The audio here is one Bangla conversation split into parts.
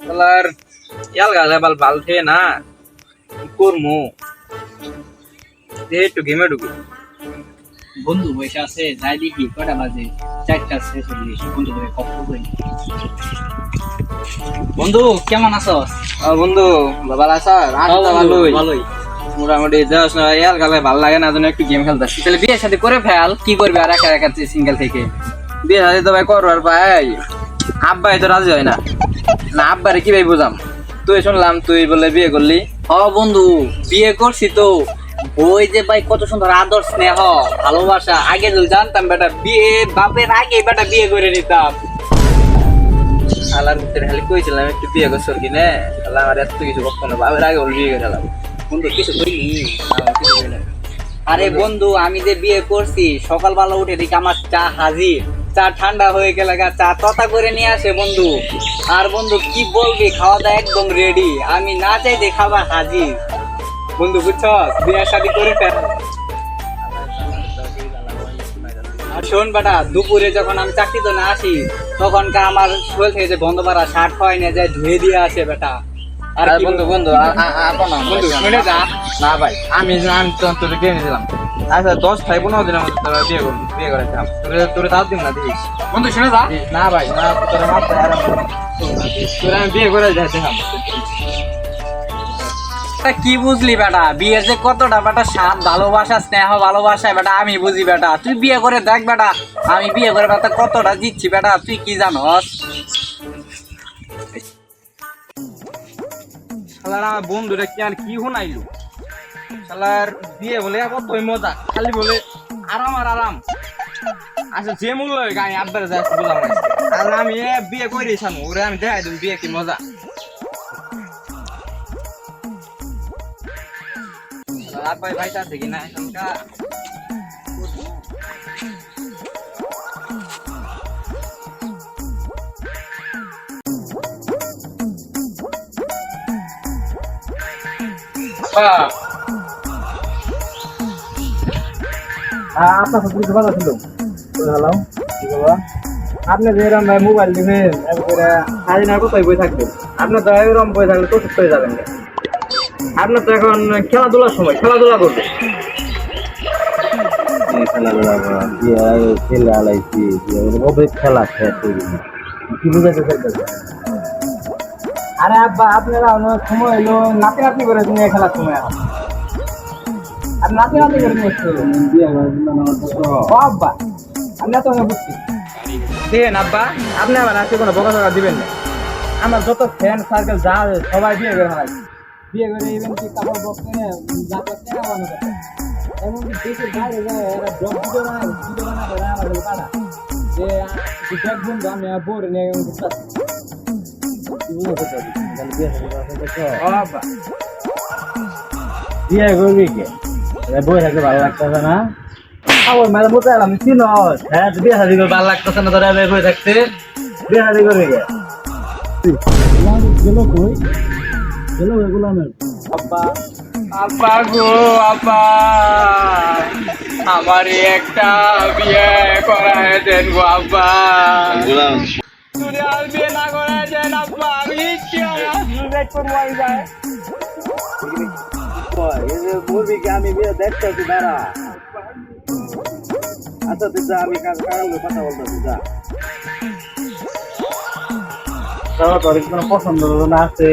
শালার ইয়াল গাজা বাল বাল থে না কি করমু একটু গেমে ঢুকি। বন্ধু বসে আছে, যাই দেখি কটা বাজে, 4:46 বন্ধু করে কখন করি। বন্ধু কেমন আছস? বন্ধু ভালো আছো? ভালোই ভালোই। মোটামুটি যাস না ইয়াল গালে ভালো লাগে না, জন্য একটু গেম খেলতেছি। তাহলে বিয়ে শাদী করে ফেল, কি করবি আর একা একা সিঙ্গেল থেকে? বিয়ে শাদী তো ভাই করবার ভাই, আব্বাই তো রাজি হয় না। না আব্বারে কি ভাই বুঝাম? তুই শুনলাম তুই বলে বিয়ে করলি। বন্ধু বিয়ে করছি তো, ওই যে ভাই কত সুন্দর আদর স্নেহ ভালোবাসা, আগে যদি জানতাম বেটা বিয়ে বাপের আগে বেটা বিয়ে করে নিতাম। শালার ভিতরে খালি কইছিলাম একটু বিয়ে করছর কিনে, শালা আমার এত কিছু বকতো না, বাবার আগে বলে বিয়ে করে ফেলাম। বন্ধু কিছু কইলি? আরে বন্ধু আমি যে বিয়ে করছি, সকালবেলা উঠে দেখি আমার চা হাজির, চা ঠান্ডা হয়ে গেলে চা ততা করে নিয়ে আসে বন্ধু। আর বন্ধু কি বলবি, খাওয়া দাওয়া একদম রেডি, আমি না চাইতে খাবার হাজির। বন্ধু বুঝছো, বিয়ে শাদী করে ফেল। আর শোন বেটা, দুপুরে যখন আমি চাকরি তো না আসি, তখনকার আমার শরীর থেকে যে বন্ধ পাড়া শার্ট হয় না যায় ধুয়ে দিয়ে আসে বেটা। আর বন্ধু বন্ধু বন্ধু শুনে যা। না ভাই, আমি তোর বিয়ে নিয়েছিলাম। আচ্ছা 10-15 দিনের মধ্যে তোর বিয়ে করেছিলাম, তোর তাও দিব না দেখিস। বন্ধু শুনে যা। না ভাই না, তোর মাথায় আরাম তোর আমি বিয়ে করে যাইছিলাম। কি বুঝলি বেটা, বিয়ের যে কতটা বেটা স্বাদ, ভালোবাসা, স্নেহ ভালোবাসা বেটা আমি বুঝি বেটা। তুই বিয়ে করে দেখ বেটা, আমি বিয়ে করে বেটা কতটা দিচ্ছি বেটা, তুই কি জানস? শালার আমার বন্ধুরা কি আর কি শুনাইলো, শালার বিয়ে বলে কতই মজা, খালি বলে আরাম আর আরাম। আচ্ছা যে মূল্য আমি আব্বারে যাই বুঝলাম না, আর আমি বিয়ে করে সামু ওরে আমি দেখাই দেবো বিয়ে কি মজা। আব্বাই ভাইটা আছে কিনা এখনকার? আপনার সব ভালো ছিল। হ্যালো কি বলবো, আপনি যে এরকম মোবাইল দিবেন সারাদিন আর কোথায় বই থাকবেন? আপনার তো এরকম বই থাকলে তো সুস্থ হয়ে যাবেন না। আপনার তো এখন খেলাধুলার সময়, খেলাধুলা করবে। খেলাধুলা খেলে আলাইছি খেলা কি বুঝাতে চাইতেছে? আরে আব্বা আপনারা অনেক সময় এলো নাতি নাতি করে নিয়ে খেলার সময় এখন আর নাতি নাতি করে নিয়ে আব্বা আমি তো বুঝছি দেন আব্বা, আপনি আমার আজকে কোনো বকা টকা দিবেন না। আমার যত ফ্রেন্ড সার্কেল যা আছে সবাই বিয়ে করে ফেলাই, বিয়ে করে ইভেন কি কাপড় বক্স কিনে এমনকি দেশের বাইরে যায় এরা ব্লগ ভিডিও বানায় আমার পাড়া যে দেখুন আমি বোরে নিয়ে বিয়ে করবি কে? বই থাকলে ভালো লাগতেছে না? ওই মানে বলতে গেলাম চিনো হ্যাঁ বিয়ে শাদি করে ভালো লাগতেছে না? তোরা বই থাকতে বিয়ে শাদি করবি কে? গেল কই গেল গোলামের আব্বা আব্বা গো আব্বা, আমার একটা বিয়ে করায় দেন গো আব্বা। যদি আর বিয়ে না করায় দেন আব্বা, আমি কি সুসাইড করবো আমি যায়। বলবি কি আমি বিয়ে দেখতেছি দাঁড়া। আচ্ছা তুই যা, আমি কাকার কথা বলতেছি যা। তোর কোনো পছন্দ না আছে?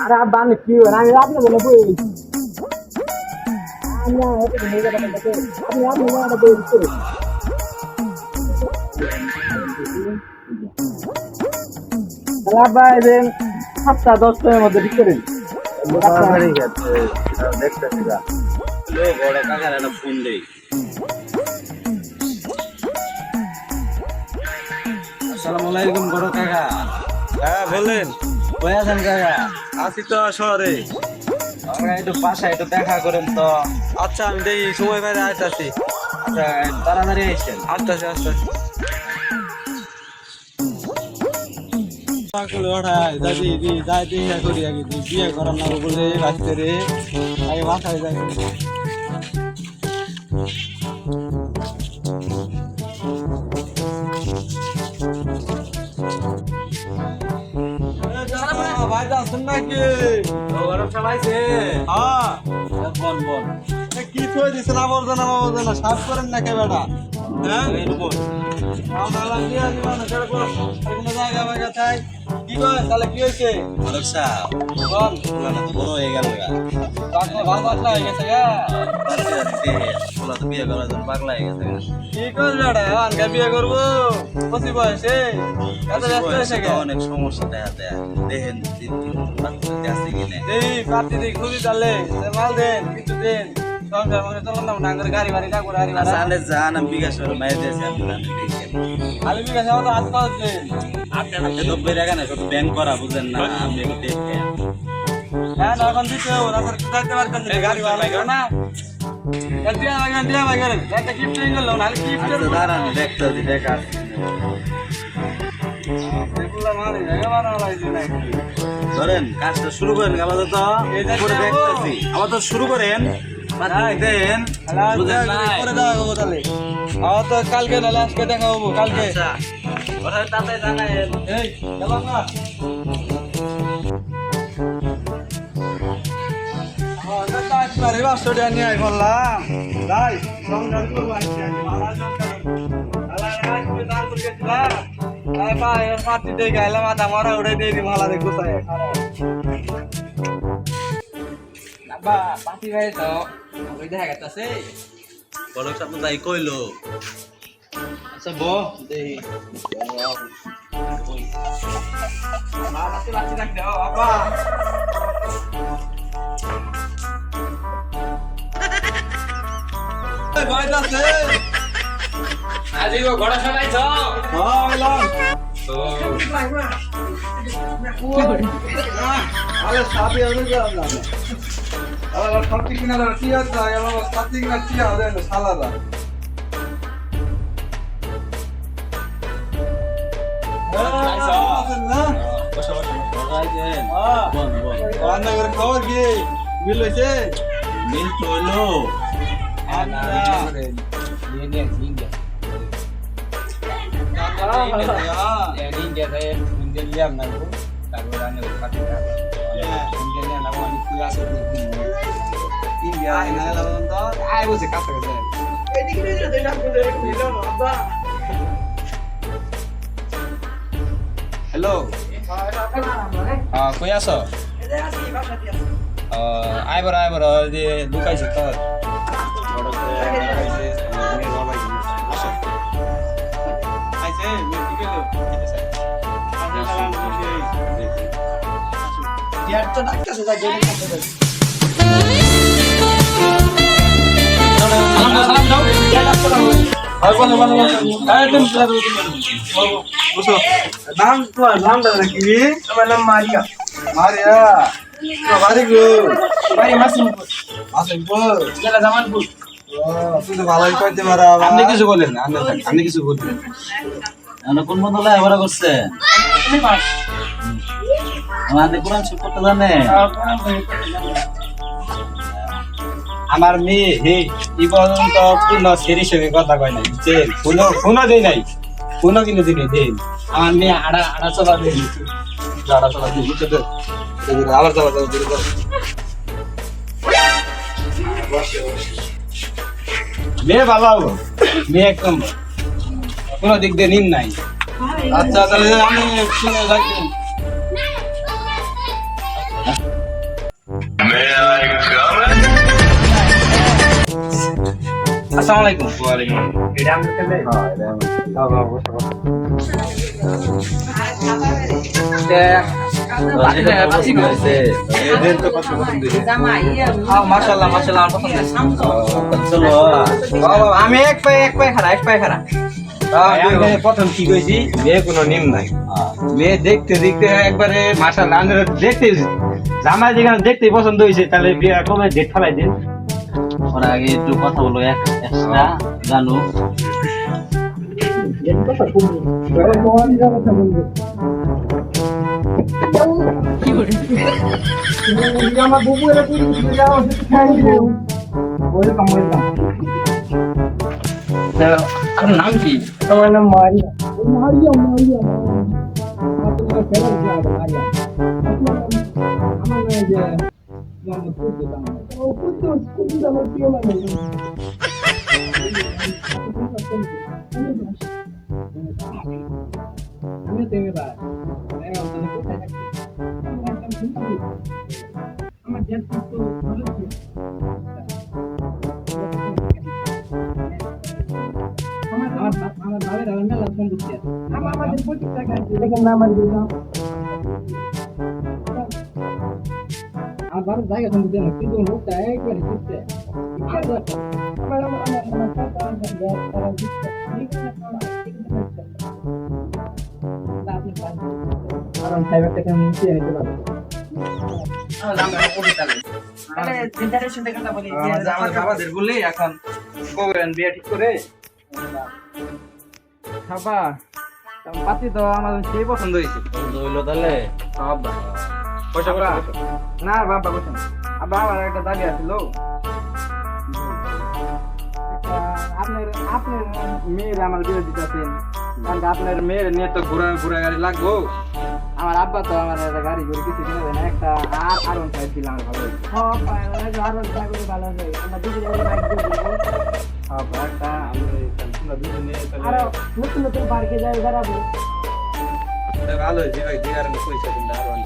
আরে আব্বা আমি কি আমি আপনার জন্য বই আব্বা 7-10টার মধ্যে ঠিক করেন। দেখতেছি যা। বড় কাকার একটা ফোন দেই। আসসালামু আলাইকুম বড় কাকা। হ্যাঁ বলেন। কই আছেন কাকা? আছি তো শহরে। আমরা একটু বাসায় একটু দেখা করেন তো। আচ্ছা আমি দেখি সময় বাইরে আসতেছি। আচ্ছা তাড়াতাড়ি আসছেন। আসতেছি আসতেছি। পাগল ওঠায় দাদি দি যাই দিয়ে করি আগে দি বিয়ে করার না বলে রাখতে রে আগে মাথায় যাই। ভাই যাচ্ছেন নাকি? গরম চালাইছে হ্যাঁ। বন বন কি থই দিছেন আবর্জনা আবর্জনা সাফ করেন না কে বেটা? হ্যাঁ? আমরা দিয়ে দিবা না কেন করো? আর কোনো জায়গা ভাগা চাই। কি কয় তাহলে কি হয়েছে? মালক সাহেব বল। পোলাটা তো বড় হয়ে গেল গা ডাক্তার ভালো পাতলা হয়ে গেছে গা। পোলা তো বিয়ে করার জন্য পাগলা হয়ে গেছে গা কি কর বেটা? আনকে বিয়ে করবো? পঁচিশ বয়সে? এত ব্যস্ত হয়েছে কে? অনেক সমস্যা দেখা দেয় দেখেন বাচ্চা আছে কিনে এই পাতি দিয়ে খুবই তাহলে মাল দেন কিছু দেন সংসার মানে চলো না না করে গাড়ি বাড়ি না করে গাড়ি ভাড়া সালে জান আমি বিকাশ করে মাইর দিয়েছি আমি দেখেন আলু বিঘা যাওয়া তো আজ পাঁচ দিন আপনি আমাকে 90 টাকা না শুধু ব্যাংক করা বুঝেন না আমি একটু দেখেন হ্যাঁ না এখন দিতে হবে না দিতে পারতেন না গাড়ি ভাড়া লাগবে না দিয়া ভাই গেলেন একটা গিফট নিয়ে গেল না গিফট আচ্ছা দাঁড়ান দেখতে দেখা এগুলা মারি জায়গা বানানো লাগছে না ধরেন কাজটা শুরু করেন আপাতত পরে দেখতেছি আপাতত শুরু করেন দেন বুঝেন না পরে দেখা হবো তাহলে আমার তো কালকে নাহলে আজকে দেখা হবো কালকে আচ্ছা ওরা তাতে জানায়েন এই গেলাম না আরে বাসটা নিয়ে আই বললাম যাই সংসার করবো আজকে মালা সংসার আল্লাহ রাজ করে দান করে গেছিলাম আয় ভাই পাতি দিয়ে গাইলাম মাথা মারা উড়ে দিয়ে দি মালা দেখো সাই বা পাতি ভাই তো ওই দেখা গেছে বড় সাথে যাই কইলো আচ্ছা বো দেই বাতি রাখ দাও আপা এই ভাই যাচ্ছে আজি ও ঘোড়া চালাইছ হ্যাঁ এলাম তো আরে সাথে আমি গেলাম না আরে সাথে কিনা না কি আছে আমার সাথে কিনা কি আছে না সালাদা বসা বসা যাইছেন হ্যাঁ বল বল রান্না করে খবর কি বিল হইছে মিল তো হইলো হ্যালো কই আছো আইবার যে লুকাইছে তোর নাম তোমার নামটা নাকি আমার নাম মারিয়া মারিয়া বাড়ি গো বাড়ি মাসিমপুর মাসিমপুর জেলা জামালপুর তুই তো ভালোই কইতে পারা আপনি কিছু বলেন আপনি কিছু বলবেন আমরা কোন বন্ধুলা এবারে করছে আমাদের কোরআন শিব করতে জানে আমার মেয়ে এই পর্যন্ত পূর্ণ সেরির সঙ্গে কথা কয় নাই বুঝছেন ফোনও দেয় নাই ফোনও কিন্তু দিনে দেন আমার মেয়ে আড়া চলা দেয় আড়া চলা দিয়ে বুঝছো তো আবার চলা চলা দিয়ে মেয়ে ভালো হবো মেয়ে একদম কোনো দিক দিয়ে নিন নাই আচ্ছা তাহলে আমি শুনে যাচ্ছি আসসালামু আলাইকুম ওয়ালাইকুম মাশাআল্লাহ মাশাআল্লাহ আমার পছন্দ আমি এক পায়ে খারা প্রথম কি কইছি মেয়ে কোনো নিম নাই মেয়ে দেখতে দেখতে একবারে মাশাআল্লাহ দেখতে জামাই যেখানে দেখতেই পছন্দ হয়েছে তাহলে বিয়ে কবে ডেট ফেলাই দিন ওরা আগে একটু কথা বলো একটা জানো আপনার নাম কি আমার নাম মারিয়া মারিয়া মারিয়া আমার বাবাদের বললি এখন কবেন বিয়ে ঠিক করে বাবা পাতি তো আমার সেই পছন্দ হয়েছে হইলো তাহলে বাবা পয়সা করা না বাবা বসেন আবার আমার একটা দাবি আছিল আপনার আপনার মেয়ের আমার বিয়ে দিতেছেন কারণ আপনার মেয়ের নিয়ে তো ঘোরা ঘোরা গাড়ি লাগবো আমার আব্বা তো আমার একটা গাড়ি করে কিছু কিনে দেয় না একটা আর সাইড দিলে আমার ভালো হয়েছে ভালো হয়েছে ভাই যে কারণে পয়সা তোমরা আর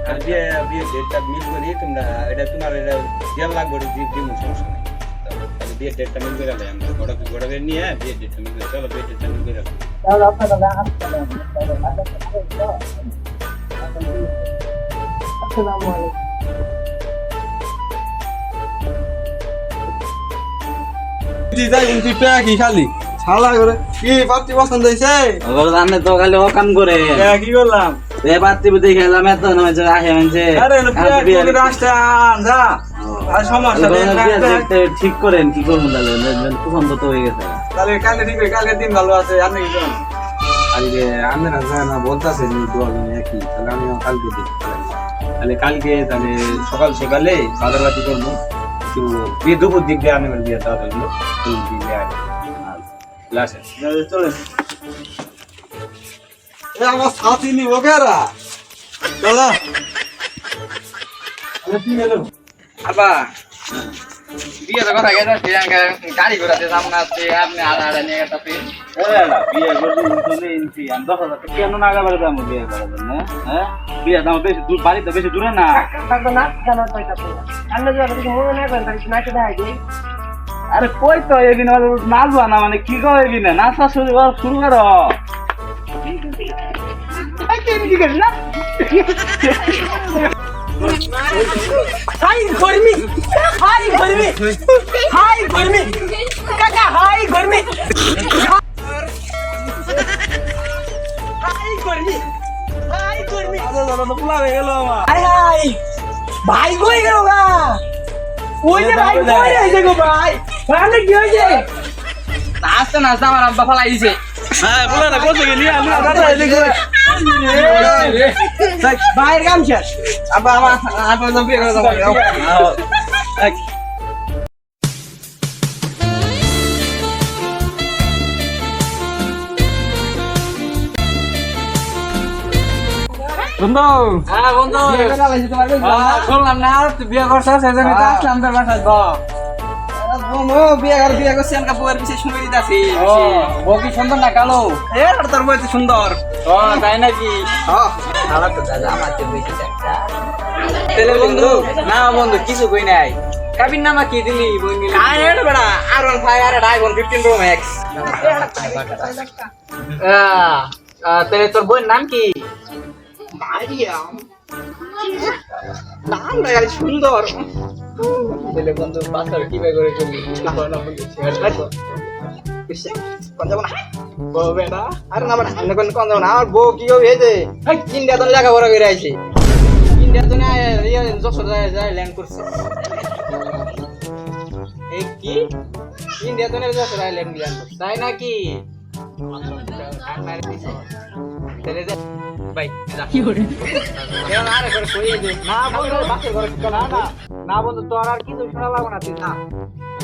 আর বিয়ে বিয়ে ডেটটা মিল করি তোমরা এটা তোমার এটা দেড় লাখ করে দিব সমস্যা নেই তাহলে বিয়ের ডেটটা মিল করে আলাই আমরা গোড়া নিয়ে বিয়ের ডেটটা মিল করে চলো বিয়ের ডেটটা মিল করে কি খালি শালা করে কি পাত্রী পছন্দ হয়েছে রান্না তো খালি অকাম করে কি করলাম এ পাত্রী বুদ্ধি খেলাম এত নয় আহে মানছে সমস্যা ঠিক করেন কি করবো তাহলে পছন্দ তো হয়ে গেছে তাহলে কালকে ঠিক কালকে দিন ভালো আছে আপনি কি করেন আজকে আমি না বলতেছে একই তাহলে আমি কালকে দিই তাহলে কালকে তাহলে সকাল সকালে বাজার বাতি করবো একটু বিয়ে দুপুর দিক দিয়ে আনবেন বিয়ে দেওয়া হইলো ফুল দিয়ে লাসে চলেন আমার সাথী নিব কেরা চলো আবা বিয়ে তো কথা গেছে গাড়ি ঘোড়াতে যাবো না আপনি আড়া নিয়ে গেছে বিয়ে করবি ইঞ্চি আমি 10,000 টাকা কেন না আগাবারে দাম বিয়ে করার জন্য হ্যাঁ বিয়ে দাম বেশি দূর বাড়িতে বেশি দূরে না আরে কই তো এদিন নাচবা না মানে কি কো এদিন নাচা শুরু করো হাই গরমি হাই গরমি হাই গরমি কাকা হাই গরমি হাই গরমি হাই গরমি হাই হাই ভাই কই গেল গা ওই যে ভাই কই রইছে গো ভাই ভাই কি হইছে নাচতে নাচতে আমার আব্বা ফালাই দিছে হ্যাঁ বলে না কোথায় গেলি আমি দাদা এদিকে ভাইয়ের কাম শেষ আব্বা আমার বিয়ে করে যাবো বন্ধু হ্যাঁ বন্ধু শুনলাম না তুই বিয়ে করছিস সেজন্য তো আসলাম তোর বাসায় বন্ধু বিয়ে করছি আমি বউয়ের পিছিয়ে শুনে দিতেছি বউ কি সুন্দর না কালো তোর বউ তো সুন্দর ও তাই নাকি তাহলে বন্ধু না বন্ধু কিছু কই নাই কাবির নামা কি দিলি বই মিলি R15 আর iPhone 15 Pro Max তাহলে তোর বইয়ের নাম কি নাম না গাড়ি সুন্দর তাহলে বন্ধু বাচ্চার কি বে করে করলি আরে না কোন যাবো না আমার বউ কি হবে এই যে ইন্ডিয়া তো লেখাপড়া করে আইছে ইন্ডিয়া তো না যশোর যায় ল্যান্ড করছে এই কি ইন্ডিয়া তো না যশোর ল্যান্ড করছে তাই নাকি তাহলে ভাই কি করে আরে করে কই যে না বন্ধু বাসের ঘরে না না না বন্ধু তোর আর কিছু শোনা লাগবে না তুই না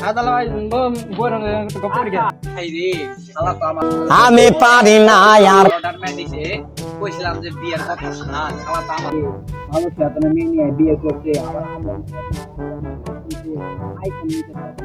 আদালা ভাই বইর গপ করে খাই রে শালা তো আমার আমি পারি না আর অর্ডার মে দিছে কইছিলাম যে বিয়ের কথা না খাওয়া তো আমার ভালো চেতনা মেয়ে নিয়ে বিয়ে করতে আবার আইফোন নিতে পারবে